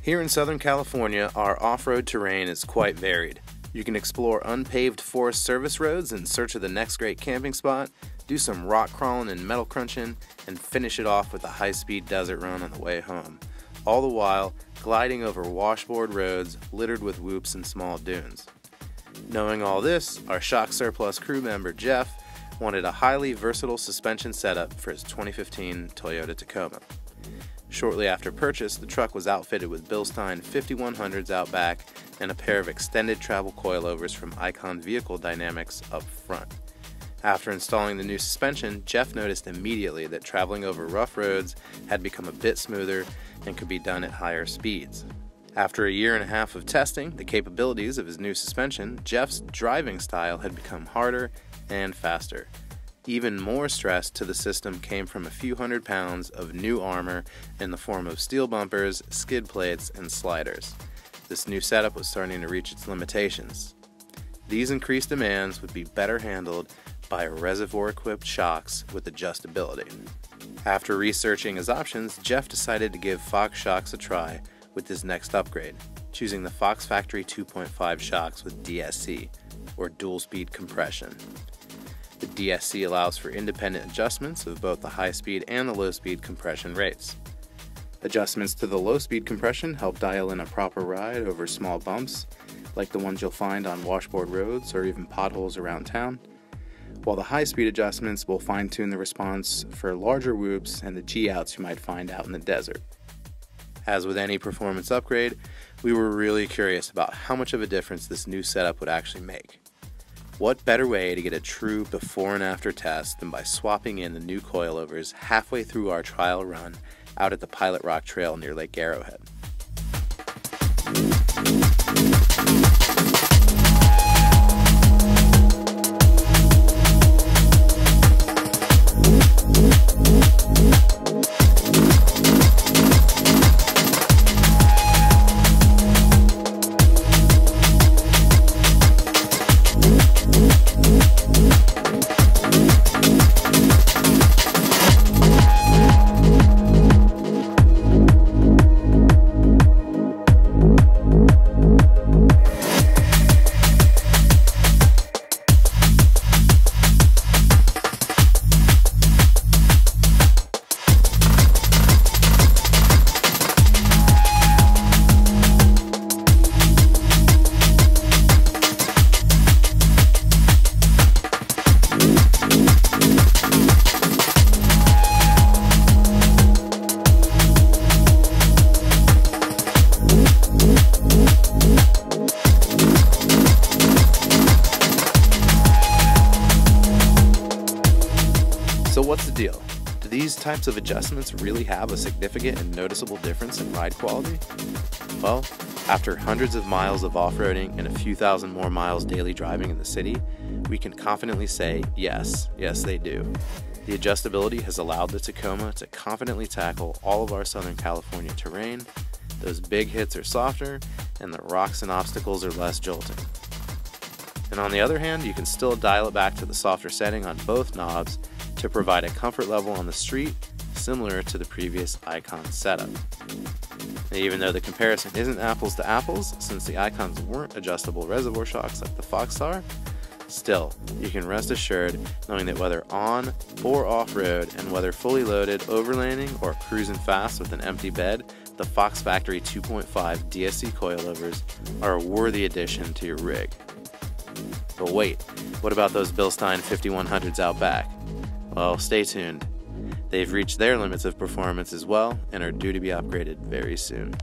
Here in Southern California, our off-road terrain is quite varied. You can explore unpaved forest service roads in search of the next great camping spot, do some rock crawling and metal crunching, and finish it off with a high-speed desert run on the way home. All the while, gliding over washboard roads littered with whoops and small dunes. Knowing all this, our Shock Surplus crew member Jeff wanted a highly versatile suspension setup for his 2015 Toyota Tacoma. Shortly after purchase, the truck was outfitted with Bilstein 5100s out back and a pair of extended travel coilovers from Icon Vehicle Dynamics up front. After installing the new suspension, Jeff noticed immediately that traveling over rough roads had become a bit smoother and could be done at higher speeds. After a year and a half of testing the capabilities of his new suspension, Jeff's driving style had become harder and faster. Even more stress to the system came from a few hundred pounds of new armor in the form of steel bumpers, skid plates, and sliders. This new setup was starting to reach its limitations. These increased demands would be better handled by reservoir-equipped shocks with adjustability. After researching his options, Jeff decided to give Fox shocks a try with his next upgrade, choosing the Fox Factory 2.5 shocks with DSC, or dual-speed compression. The DSC allows for independent adjustments of both the high-speed and the low-speed compression rates. Adjustments to the low-speed compression help dial in a proper ride over small bumps, like the ones you'll find on washboard roads or even potholes around town, while the high-speed adjustments will fine-tune the response for larger whoops and the G-outs you might find out in the desert. As with any performance upgrade, we were really curious about how much of a difference this new setup would actually make. What better way to get a true before and after test than by swapping in the new coilovers halfway through our trial run out at the Pilot Rock Trail near Lake Arrowhead. So what's the deal? Do these types of adjustments really have a significant and noticeable difference in ride quality? Well, after hundreds of miles of off-roading and a few thousand more miles daily driving in the city, we can confidently say yes, they do. The adjustability has allowed the Tacoma to confidently tackle all of our Southern California terrain. Those big hits are softer, and the rocks and obstacles are less jolting. And on the other hand, you can still dial it back to the softer setting on both knobs to provide a comfort level on the street similar to the previous Icon setup. And even though the comparison isn't apples to apples, since the Icons weren't adjustable reservoir shocks like the Fox are, still, you can rest assured knowing that whether on or off-road and whether fully loaded, overlanding, or cruising fast with an empty bed, the Fox Factory 2.5 DSC coilovers are a worthy addition to your rig. But wait, what about those Bilstein 5100s out back? Well, stay tuned. They've reached their limits of performance as well and are due to be upgraded very soon.